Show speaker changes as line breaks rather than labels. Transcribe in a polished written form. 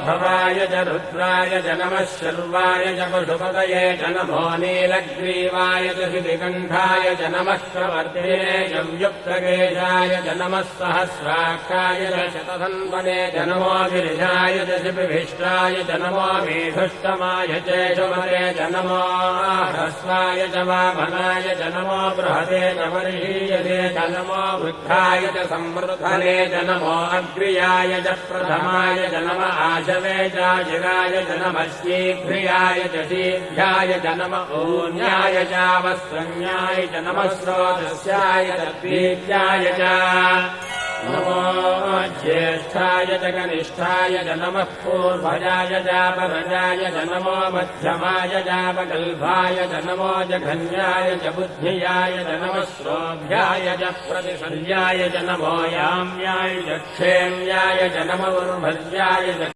भवाय च रुद्राय च नमः शर्वाय च पशुपतये च नमो नीलग्रीवाय च शितिकण्ठाय च नमः प्रवर्तिने च युक्तकेशाय च नमः सहस्राक्षाय च शतधन्वने च नमो गिरिजाय च शिपिभिष्टाय च नमो मेधुष्टमाय च शुभरे च नमो ह्रस्वाय च वामनाय च नमो बृहते च वर्षीयसे च नमो वृद्धाय च संवृद्धने च नमो अग्र्याय च प्रथमाय च नम आशवे च जिराय च नमः शीघ्रियाय च शीघ्राय च नम ऊन्याय च वस्त्रन्याय च नमः स्रोतस्याय च द्वीत्याय च नमो ज्येष्ठाय च कनिष्ठाय च नमः पूर्वजाय च परजाय च नमो मध्यमाय च वकल्भाय च नमो जघन्याय च बुद्धियाय च नमः श्रोभ्याय च प्रतिशल्याय च नमो याम्याय च क्षेम्याय च नमो उर्भज्याय च